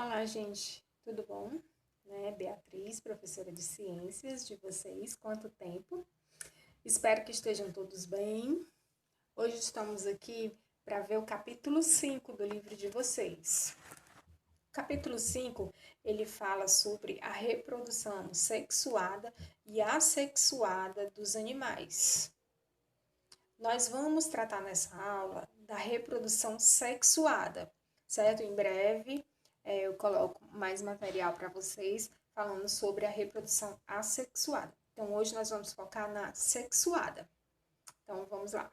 Olá, gente, tudo bom? Beatriz, professora de ciências de vocês, quanto tempo? Espero que estejam todos bem. Hoje estamos aqui para ver o capítulo 5 do livro de vocês. O capítulo 5, ele fala sobre a reprodução sexuada e assexuada dos animais. Nós vamos tratar nessa aula da reprodução sexuada, certo? Em breve eu coloco mais material para vocês falando sobre a reprodução assexuada. Então, hoje nós vamos focar na sexuada. Então, vamos lá.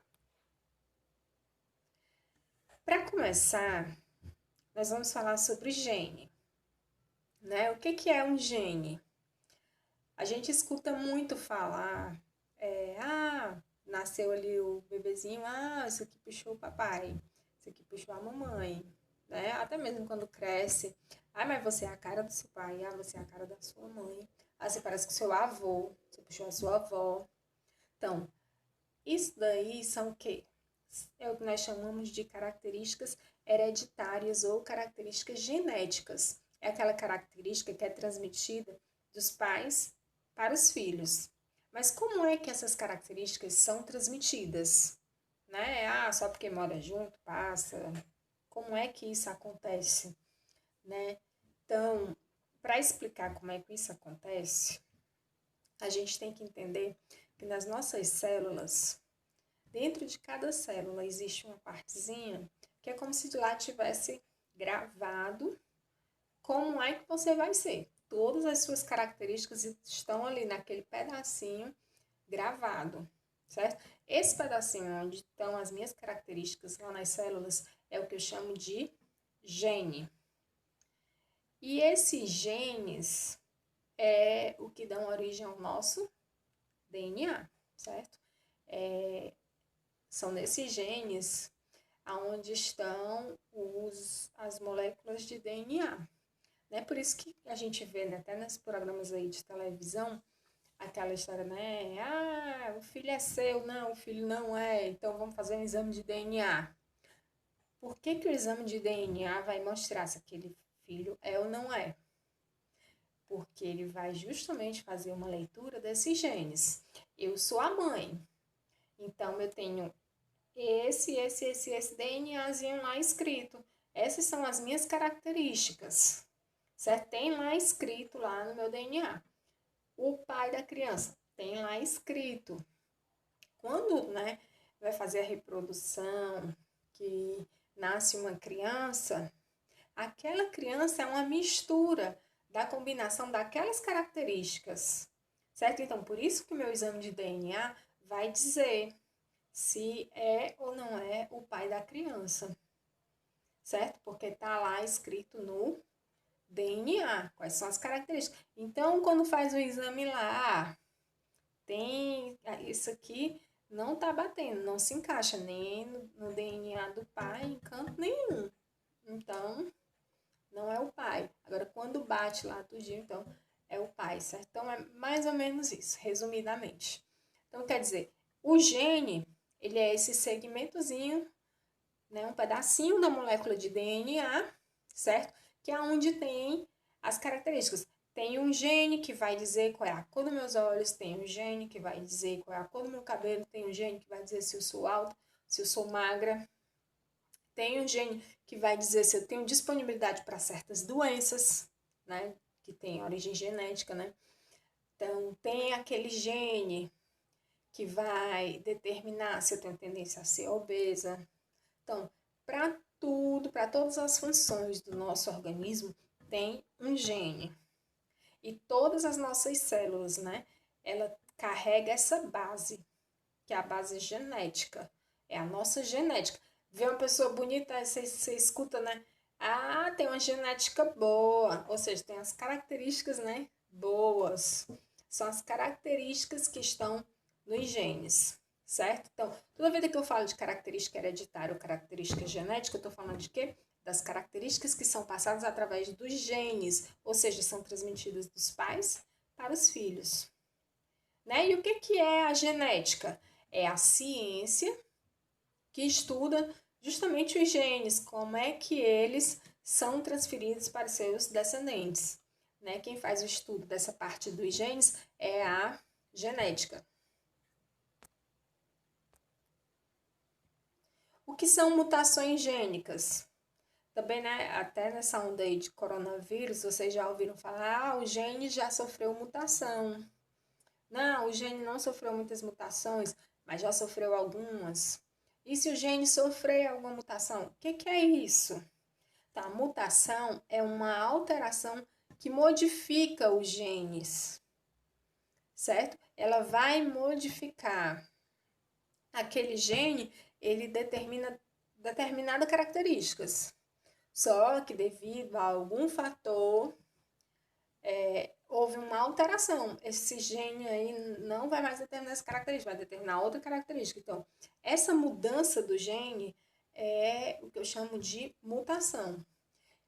Para começar, nós vamos falar sobre gene. O que é um gene? A gente escuta muito falar, nasceu ali o bebezinho, isso aqui puxou o papai, isso aqui puxou a mamãe, né? Até mesmo quando cresce, mas você é a cara do seu pai, você é a cara da sua mãe, você parece com o seu avô, você puxou a sua avó. Então, isso daí são o quê? É o que nós chamamos de características hereditárias ou características genéticas. É aquela característica que é transmitida dos pais para os filhos. Mas como é que essas características são transmitidas? Só porque mora junto, passa. Como é que isso acontece? Então, para explicar como é que isso acontece, a gente tem que entender que nas nossas células, dentro de cada célula existe uma partezinha que é como se lá tivesse gravado como é que você vai ser. Todas as suas características estão ali naquele pedacinho gravado, certo? Esse pedacinho onde estão as minhas características lá nas células é o que eu chamo de gene. E esses genes é o que dão origem ao nosso DNA, certo? São nesses genes aonde estão as moléculas de DNA. Por isso que a gente vê, até nesses programas aí de televisão, aquela história, o filho é seu, não, o filho não é, então vamos fazer um exame de DNA. Por que o exame de DNA vai mostrar se aquele filho é ou não é? Porque ele vai justamente fazer uma leitura desses genes. Eu sou a mãe, então eu tenho esse DNAzinho lá escrito. Essas são as minhas características, certo? Tem lá escrito lá no meu DNA. O pai da criança tem lá escrito. Quando, vai fazer a reprodução, que nasce uma criança, aquela criança é uma mistura da combinação daquelas características, certo? Então, por isso que o meu exame de DNA vai dizer se é ou não é o pai da criança, certo? Porque tá lá escrito no DNA, quais são as características. Então, quando faz o exame lá, tem isso aqui não tá batendo, não se encaixa nem no DNA do pai em canto nenhum. Então, não é o pai. Agora, quando bate lá tudinho, então é o pai, certo? Então, é mais ou menos isso, resumidamente. Então, quer dizer, o gene, ele é esse segmentozinho, um pedacinho da molécula de DNA, certo? Que é onde tem as características. Tem um gene que vai dizer qual é a cor dos meus olhos, tem um gene que vai dizer qual é a cor do meu cabelo, tem um gene que vai dizer se eu sou alta, se eu sou magra. Tem um gene que vai dizer se eu tenho disponibilidade para certas doenças, que tem origem genética, Então, tem aquele gene que vai determinar se eu tenho tendência a ser obesa. Então, para tudo, para todas as funções do nosso organismo, tem um gene. E todas as nossas células, ela carrega essa base, que é a base genética. É a nossa genética. Vê uma pessoa bonita, você escuta, tem uma genética boa. Ou seja, tem as características, boas. São as características que estão nos genes, certo? Então, toda vez que eu falo de característica hereditária ou característica genética, eu estou falando de quê? Das características que são passadas através dos genes, ou seja, são transmitidas dos pais para os filhos. E o que é a genética? É a ciência que estuda justamente os genes, como é que eles são transferidos para seus descendentes. Né? Quem faz o estudo dessa parte dos genes é a genética. O que são mutações gênicas? Também, né, até nessa onda aí de coronavírus, vocês já ouviram falar, o gene já sofreu mutação. Não, o gene não sofreu muitas mutações, mas já sofreu algumas. E se o gene sofrer alguma mutação, o que é isso? Tá, mutação é uma alteração que modifica os genes, certo? Ela vai modificar aquele gene, ele determina determinadas características. Só que devido a algum fator, houve uma alteração. Esse gene aí não vai mais determinar essa característica, vai determinar outra característica. Então, essa mudança do gene é o que eu chamo de mutação.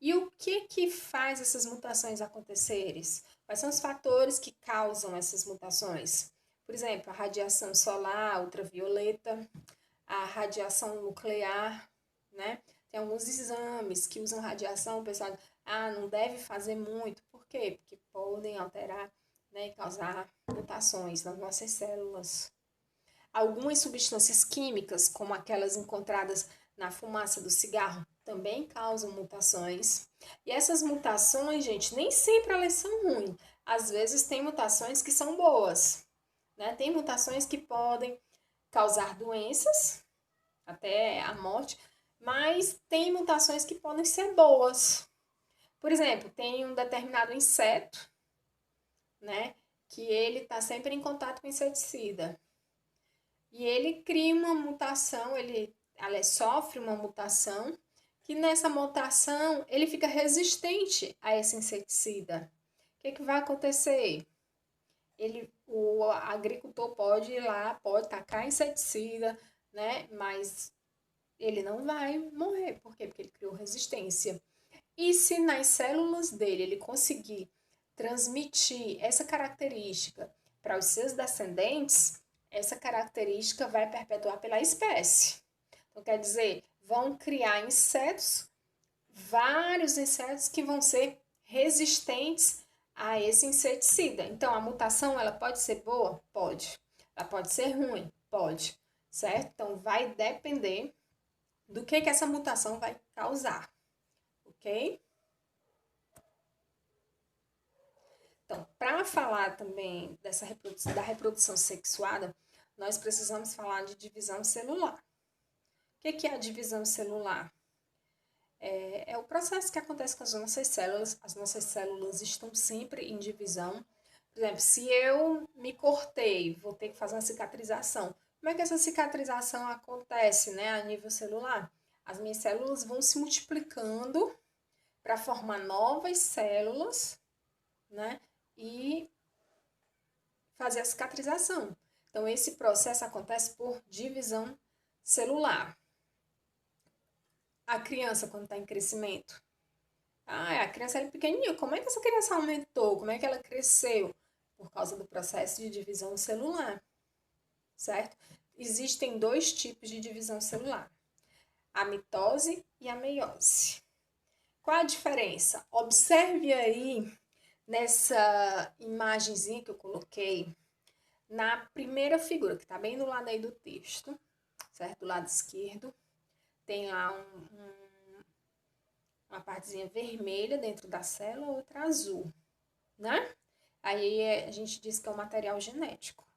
E o que faz essas mutações acontecerem? Quais são os fatores que causam essas mutações? Por exemplo, a radiação solar ultravioleta, a radiação nuclear, né? Tem alguns exames que usam radiação, o pessoal não deve fazer muito. Por quê? Porque podem alterar, né, e causar mutações nas nossas células. Algumas substâncias químicas, como aquelas encontradas na fumaça do cigarro, também causam mutações. E essas mutações, gente, nem sempre elas são ruins. Às vezes tem mutações que são boas, né? Tem mutações que podem causar doenças, até a morte, mas tem mutações que podem ser boas. Por exemplo, tem um determinado inseto, né, que ele está sempre em contato com inseticida. E ele cria uma mutação, ele sofre uma mutação, que nessa mutação ele fica resistente a esse inseticida. O que vai acontecer? O agricultor pode ir lá, pode tacar inseticida, né? Mas ele não vai morrer. Por quê? Porque ele criou resistência. E se nas células dele ele conseguir transmitir essa característica para os seus descendentes, essa característica vai perpetuar pela espécie. Então, quer dizer, vão criar insetos, vários insetos que vão ser resistentes a esse inseticida. Então, a mutação, ela pode ser boa? Pode. Ela pode ser ruim? Pode. Certo? Então, vai depender do que essa mutação vai causar. Ok? Então, para falar também da reprodução sexuada, nós precisamos falar de divisão celular. O que é a divisão celular? É o processo que acontece com as nossas células. As nossas células estão sempre em divisão. Por exemplo, se eu me cortei, vou ter que fazer uma cicatrização. Como é que essa cicatrização acontece, né, a nível celular? As minhas células vão se multiplicando para formar novas células, né, e fazer a cicatrização. Então, esse processo acontece por divisão celular. A criança, quando está em crescimento, a criança é pequenininha, como é que essa criança aumentou? Como é que ela cresceu? Por causa do processo de divisão celular, certo? Existem dois tipos de divisão celular, a mitose e a meiose. Qual a diferença? Observe aí nessa imagenzinha que eu coloquei, na primeira figura, que está bem do lado aí do texto, certo? Do lado esquerdo, tem lá uma partezinha vermelha dentro da célula, outra azul, né? Aí a gente diz que é um material genético.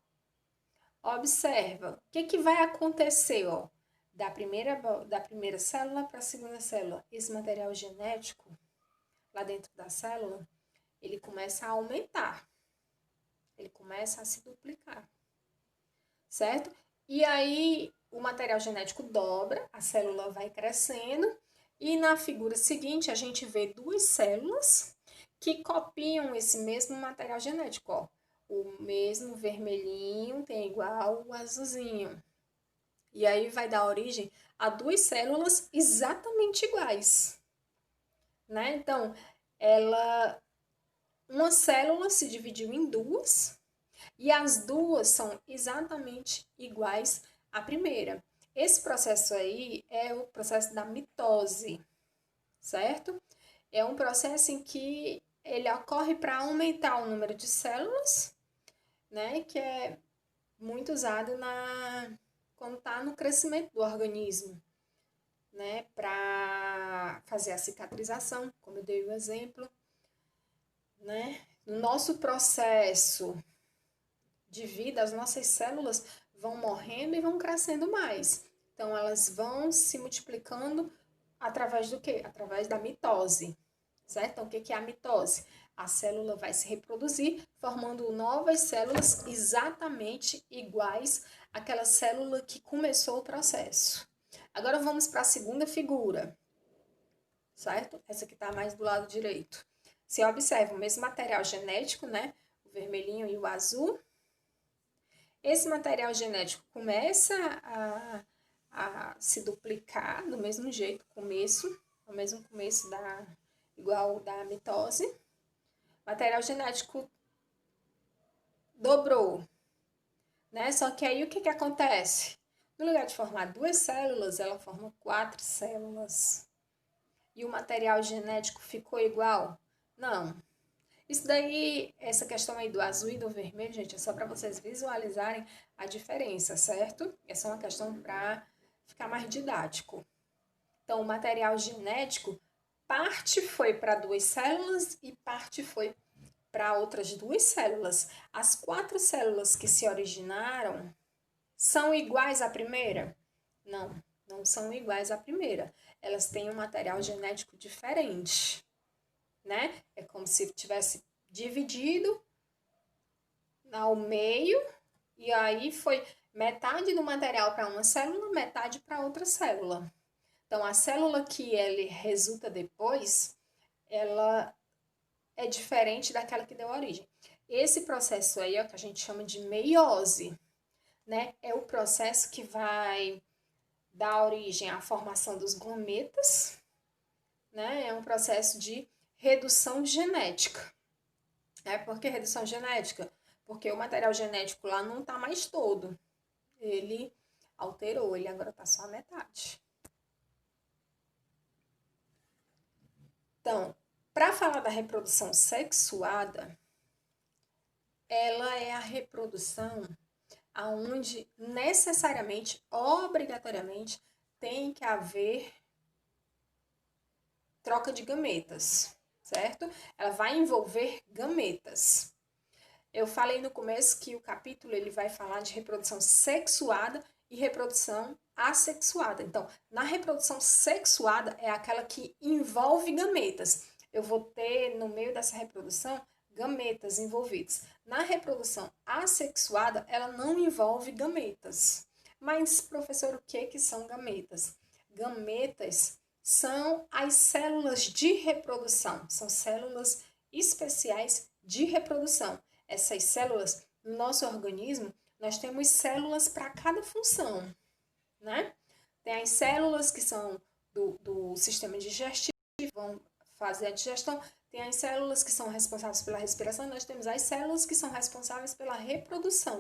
Observa, o que vai acontecer, ó, da primeira célula para a segunda célula. Esse material genético, lá dentro da célula, ele começa a aumentar. Ele começa a se duplicar, certo? E aí o material genético dobra, a célula vai crescendo e na figura seguinte a gente vê duas células que copiam esse mesmo material genético, ó. O mesmo vermelhinho tem igual o azulzinho. E aí vai dar origem a duas células exatamente iguais, né? Então, uma célula se dividiu em duas e as duas são exatamente iguais à primeira. Esse processo aí é o processo da mitose, certo? É um processo em que ele ocorre para aumentar o número de células, né? Que é muito usado quando está no crescimento do organismo, né? Para fazer a cicatrização, como eu dei o exemplo, né? No nosso processo de vida, as nossas células vão morrendo e vão crescendo mais. Então, elas vão se multiplicando através do quê? Através da mitose, certo? Então, o que é a mitose? A célula vai se reproduzir, formando novas células exatamente iguais àquela célula que começou o processo. Agora vamos para a segunda figura, certo? Essa aqui está mais do lado direito. Você observa o mesmo material genético, né? O vermelhinho e o azul. Esse material genético começa a se duplicar do mesmo jeito, o mesmo começo igual da mitose. O material genético dobrou, né? Só que aí o que acontece? No lugar de formar 2 células, ela forma 4 células. E o material genético ficou igual? Não. Isso daí, essa questão aí do azul e do vermelho, gente, é só para vocês visualizarem a diferença, certo? É só uma questão para ficar mais didático. Então, o material genético, parte foi para 2 células e parte foi para outras 2 células. As 4 células que se originaram são iguais à primeira? Não, não são iguais à primeira. Elas têm um material genético diferente, né? É como se tivesse dividido ao meio e aí foi metade do material para uma célula, metade para outra célula. Então, a célula que ele resulta depois, ela é diferente daquela que deu origem. Esse processo aí é o que a gente chama de meiose, né? É o processo que vai dar origem à formação dos gametas, né? É um processo de redução genética. Por que redução genética? Porque o material genético lá não está mais todo. Ele alterou, ele agora está só a metade. Então, para falar da reprodução sexuada, ela é a reprodução aonde necessariamente, obrigatoriamente, tem que haver troca de gametas, certo? Ela vai envolver gametas. Eu falei no começo que o capítulo ele vai falar de reprodução sexuada e reprodução assexuada. Então, na reprodução sexuada é aquela que envolve gametas. Eu vou ter no meio dessa reprodução gametas envolvidos. Na reprodução assexuada, ela não envolve gametas. Mas, professor, o que são gametas? Gametas são as células de reprodução, são células especiais de reprodução. Essas células, no nosso organismo, nós temos células para cada função, né? Tem as células que são do sistema digestivo, vão fazer a digestão. Tem as células que são responsáveis pela respiração. Nós temos as células que são responsáveis pela reprodução.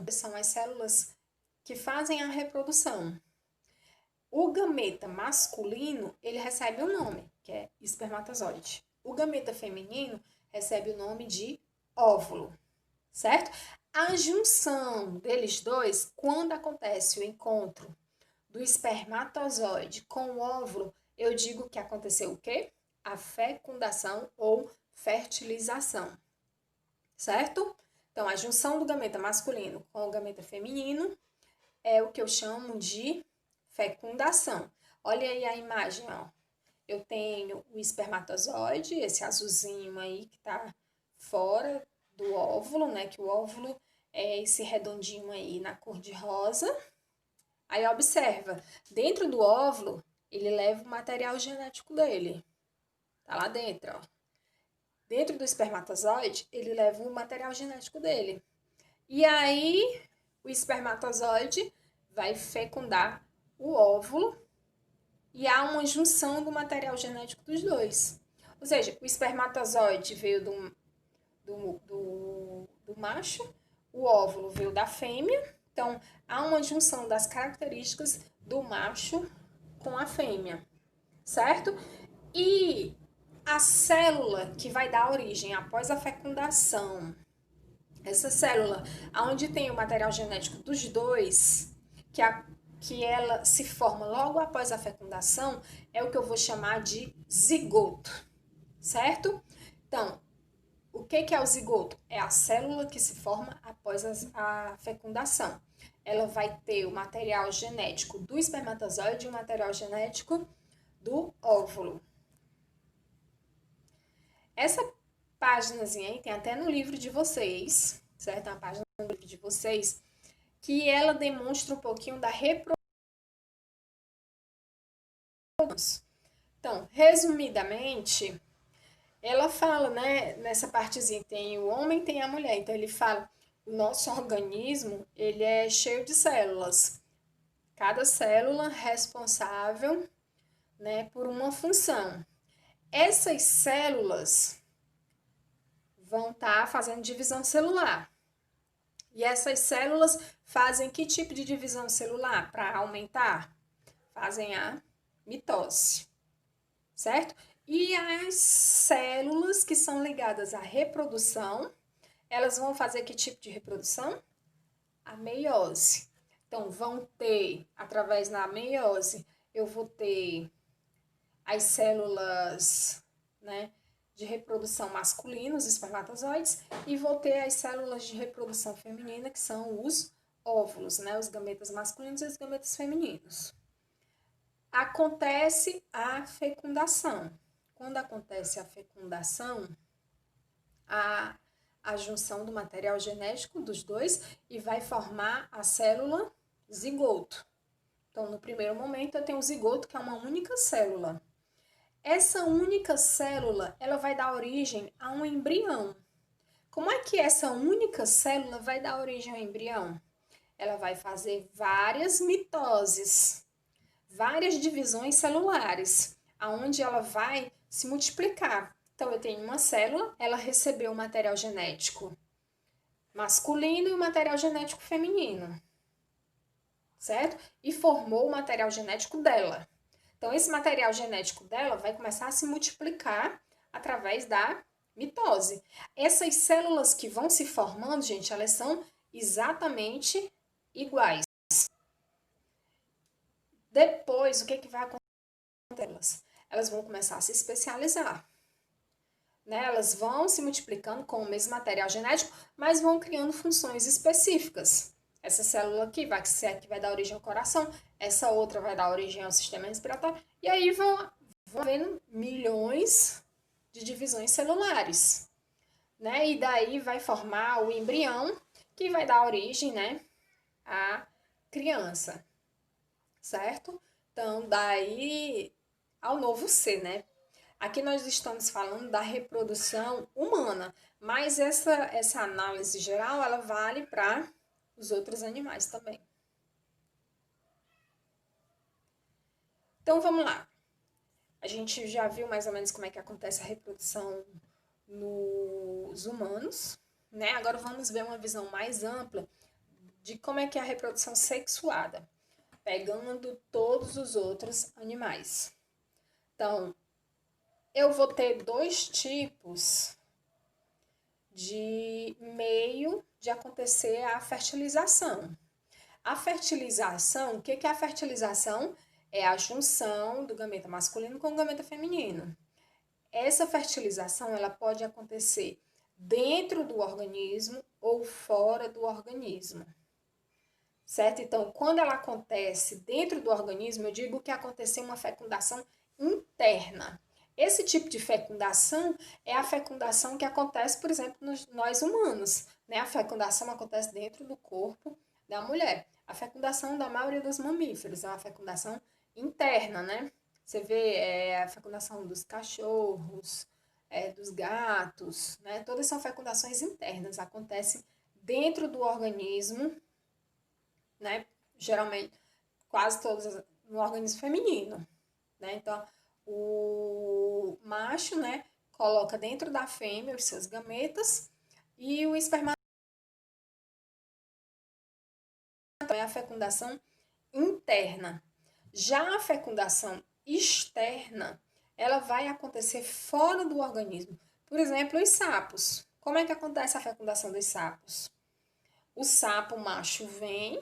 São as células que fazem a reprodução. O gameta masculino, ele recebe um nome, que é espermatozoide. O gameta feminino recebe o nome de óvulo, certo? A junção deles dois, quando acontece o encontro do espermatozoide com o óvulo, eu digo que aconteceu o quê? A fecundação ou fertilização, certo? Então, a junção do gameta masculino com o gameta feminino é o que eu chamo de fecundação. Olha aí a imagem, ó. Eu tenho o espermatozoide, esse azulzinho aí que tá fora do óvulo, né? Que o óvulo é esse redondinho aí na cor de rosa. Aí observa, dentro do óvulo, ele leva o material genético dele. Tá lá dentro, ó. Dentro do espermatozoide, ele leva o material genético dele. E aí, o espermatozoide vai fecundar o óvulo e há uma junção do material genético dos dois. Ou seja, o espermatozoide veio do macho, o óvulo veio da fêmea, Então, há uma junção das características do macho com a fêmea, certo? E a célula que vai dar origem após a fecundação, essa célula onde tem o material genético dos dois, que ela se forma logo após a fecundação, é o que eu vou chamar de zigoto, certo? Então, o que é o zigoto? É a célula que se forma após a fecundação. Ela vai ter o material genético do espermatozoide e o material genético do óvulo. Essa páginazinha aí tem até no livro de vocês, certo? Uma página no livro de vocês, que ela demonstra um pouquinho da reprodução. Então, resumidamente, ela fala, né, nessa partezinha, tem o homem, tem a mulher. Então, ele fala, o nosso organismo, ele é cheio de células. Cada célula responsável, né, por uma função. Essas células vão estar fazendo divisão celular. E essas células fazem que tipo de divisão celular? Para aumentar? Fazem a mitose, certo? E as células que são ligadas à reprodução, elas vão fazer que tipo de reprodução? A meiose. Então, vão ter, através da meiose, eu vou ter as células, né, de reprodução masculina, os espermatozoides, e vou ter as células de reprodução feminina, que são os óvulos, né, os gametas masculinos e os gametas femininos. Acontece a fecundação. Quando acontece a fecundação, a junção do material genético dos dois e vai formar a célula zigoto. Então, no primeiro momento, eu tenho o zigoto, que é uma única célula. Essa única célula, ela vai dar origem a um embrião. Como é que essa única célula vai dar origem ao embrião? Ela vai fazer várias mitoses, várias divisões celulares, aonde ela vai se multiplicar. Então, eu tenho uma célula, ela recebeu o material genético masculino e o material genético feminino, certo? E formou o material genético dela. Então, esse material genético dela vai começar a se multiplicar através da mitose. Essas células que vão se formando, gente, elas são exatamente iguais. Depois, o que vai acontecer com elas? Elas vão começar a se especializar. Né? Elas vão se multiplicando com o mesmo material genético, mas vão criando funções específicas. Essa célula aqui vai ser que vai dar origem ao coração, essa outra vai dar origem ao sistema respiratório, e aí vão havendo milhões de divisões celulares. Né? E daí vai formar o embrião, que vai dar origem, né, à criança, certo? Então, daí ao novo ser, né? Aqui nós estamos falando da reprodução humana, mas essa análise geral, ela vale para os outros animais também. Então, vamos lá. A gente já viu mais ou menos como é que acontece a reprodução nos humanos, né? Agora vamos ver uma visão mais ampla de como é que é a reprodução sexuada, pegando todos os outros animais. Então, eu vou ter dois tipos de meio de acontecer a fertilização. A fertilização, o que é a fertilização? É a junção do gameta masculino com o gameta feminino. Essa fertilização, ela pode acontecer dentro do organismo ou fora do organismo. Certo? Então, quando ela acontece dentro do organismo, eu digo que aconteceu uma fecundação interna. Esse tipo de fecundação é a fecundação que acontece, por exemplo, nós humanos. Né? A fecundação acontece dentro do corpo da mulher. A fecundação da maioria dos mamíferos é uma fecundação interna, né? Você vê a fecundação dos cachorros, dos gatos, né? Todas são fecundações internas, acontecem dentro do organismo, né? Geralmente, quase todas no organismo feminino, né? Então, o macho, né, coloca dentro da fêmea os seus gametas e o espermatozoide fecundação interna. Já a fecundação externa, ela vai acontecer fora do organismo. Por exemplo, os sapos. Como é que acontece a fecundação dos sapos? O sapo macho vem,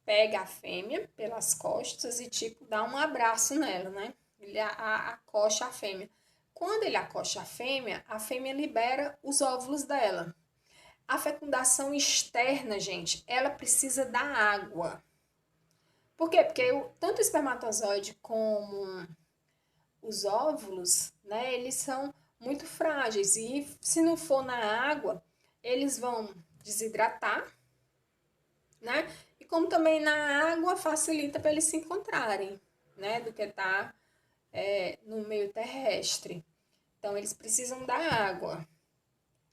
pega a fêmea pelas costas e, tipo, dá um abraço nela, né? Ele acocha a fêmea. Quando ele acocha a fêmea libera os óvulos dela. A fecundação externa, gente, ela precisa da água. Por quê? Porque tanto o espermatozoide como os óvulos, né, eles são muito frágeis e se não for na água, eles vão desidratar, né? E como também na água facilita para eles se encontrarem, né, do que tá no meio terrestre. Então eles precisam da água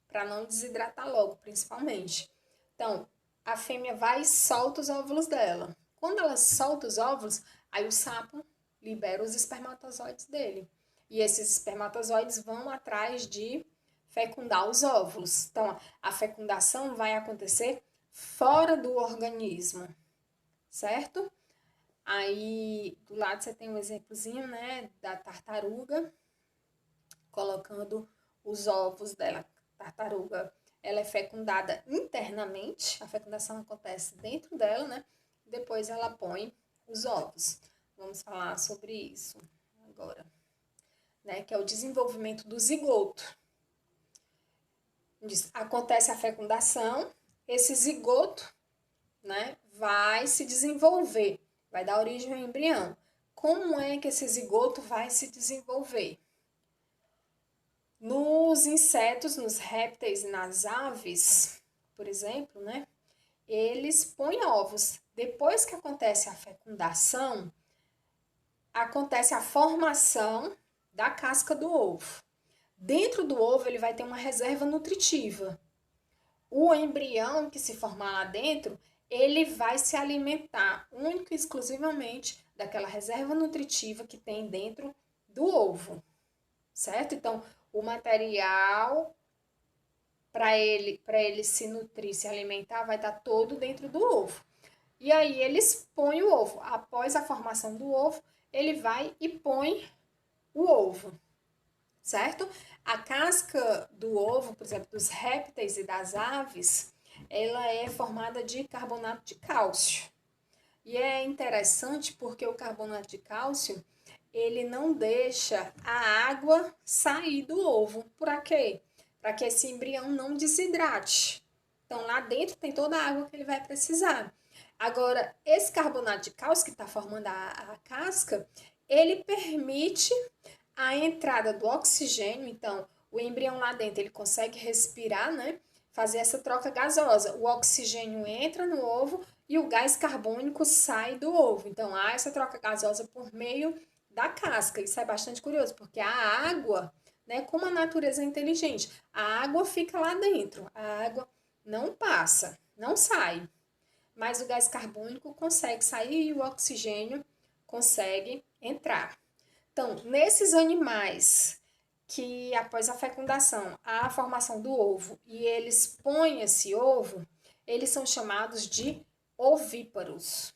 para não desidratar logo, principalmente. Então, a fêmea vai e solta os óvulos dela. Quando ela solta os óvulos, aí o sapo libera os espermatozoides dele. E esses espermatozoides vão atrás de fecundar os óvulos. Então, a fecundação vai acontecer fora do organismo, certo? Aí, do lado você tem um exemplozinho, né, da tartaruga, colocando os ovos dela. A tartaruga, ela é fecundada internamente, a fecundação acontece dentro dela, né? Depois ela põe os ovos. Vamos falar sobre isso agora, né? Que é o desenvolvimento do zigoto. Acontece a fecundação, esse zigoto, né, vai se desenvolver, vai dar origem ao embrião. Como é que esse zigoto vai se desenvolver? Nos insetos, nos répteis e nas aves, por exemplo, né, eles põem ovos. Depois que acontece a fecundação, acontece a formação da casca do ovo. Dentro do ovo, ele vai ter uma reserva nutritiva. O embrião que se formar lá dentro, ele vai se alimentar única e exclusivamente daquela reserva nutritiva que tem dentro do ovo, certo? Então, o material para ele se nutrir, se alimentar, vai estar todo dentro do ovo. E aí eles põem o ovo. Após a formação do ovo, ele vai e põe o ovo, certo? A casca do ovo, por exemplo, dos répteis e das aves, ela é formada de carbonato de cálcio. E é interessante porque o carbonato de cálcio, ele não deixa a água sair do ovo. Por quê? Para que esse embrião não desidrate. Então, lá dentro tem toda a água que ele vai precisar. Agora, esse carbonato de cálcio que está formando a casca, ele permite a entrada do oxigênio. Então, o embrião lá dentro, ele consegue respirar, né? Fazer essa troca gasosa. O oxigênio entra no ovo e o gás carbônico sai do ovo. Então, há essa troca gasosa por meio da casca. Isso é bastante curioso, porque a água, né, como a natureza é inteligente, a água fica lá dentro, a água não passa, não sai. Mas o gás carbônico consegue sair e o oxigênio consegue entrar. Então, nesses animais que após a fecundação há a formação do ovo e eles põem esse ovo, eles são chamados de ovíparos,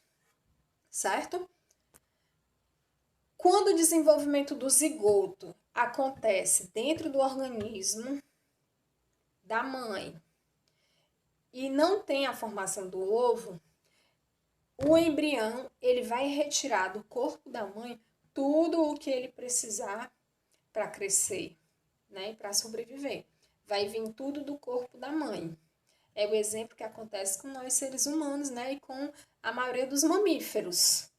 certo? Quando o desenvolvimento do zigoto acontece dentro do organismo da mãe e não tem a formação do ovo, o embrião ele vai retirar do corpo da mãe tudo o que ele precisar para crescer, né, para sobreviver. Vai vir tudo do corpo da mãe. É o exemplo que acontece com nós seres humanos, né, e com a maioria dos mamíferos,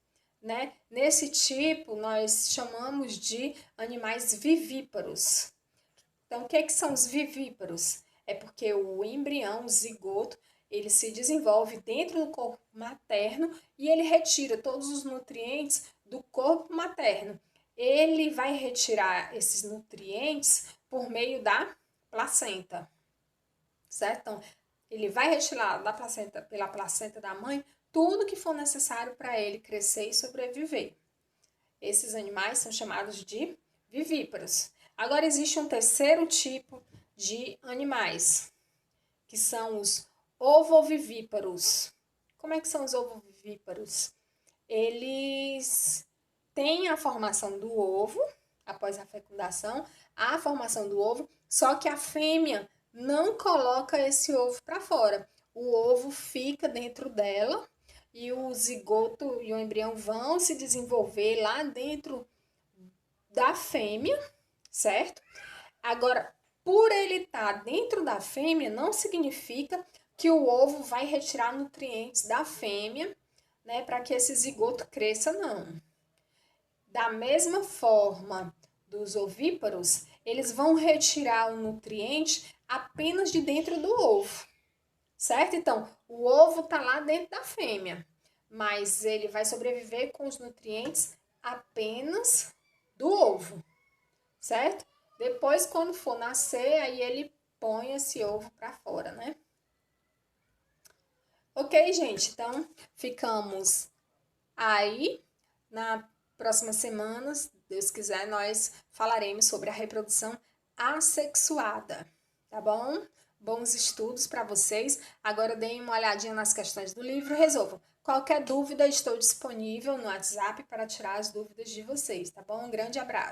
né? Nesse tipo, nós chamamos de animais vivíparos. Então, o que são os vivíparos? É porque o embrião, o zigoto, ele se desenvolve dentro do corpo materno e ele retira todos os nutrientes do corpo materno. Ele vai retirar esses nutrientes por meio da placenta, certo? Então, ele vai retirar da placenta, pela placenta da mãe, tudo que for necessário para ele crescer e sobreviver. Esses animais são chamados de vivíparos. Agora existe um terceiro tipo de animais, que são os ovovivíparos. Como é que são os ovovíparos? Eles têm a formação do ovo, após a fecundação, a formação do ovo, só que a fêmea não coloca esse ovo para fora. O ovo fica dentro dela e o zigoto e o embrião vão se desenvolver lá dentro da fêmea, certo? Agora, por ele estar dentro da fêmea, não significa que o ovo vai retirar nutrientes da fêmea, né, para que esse zigoto cresça, não. Da mesma forma dos ovíparos, eles vão retirar o nutriente apenas de dentro do ovo, certo? Então, o ovo está lá dentro da fêmea, mas ele vai sobreviver com os nutrientes apenas do ovo, certo? Depois, quando for nascer, aí ele põe esse ovo para fora, né? Ok, gente? Então, ficamos aí. Na próxima semana, se Deus quiser, nós falaremos sobre a reprodução assexuada, tá bom? Bons estudos para vocês. Agora deem uma olhadinha nas questões do livro e resolvam. Qualquer dúvida, estou disponível no WhatsApp para tirar as dúvidas de vocês, tá bom? Um grande abraço.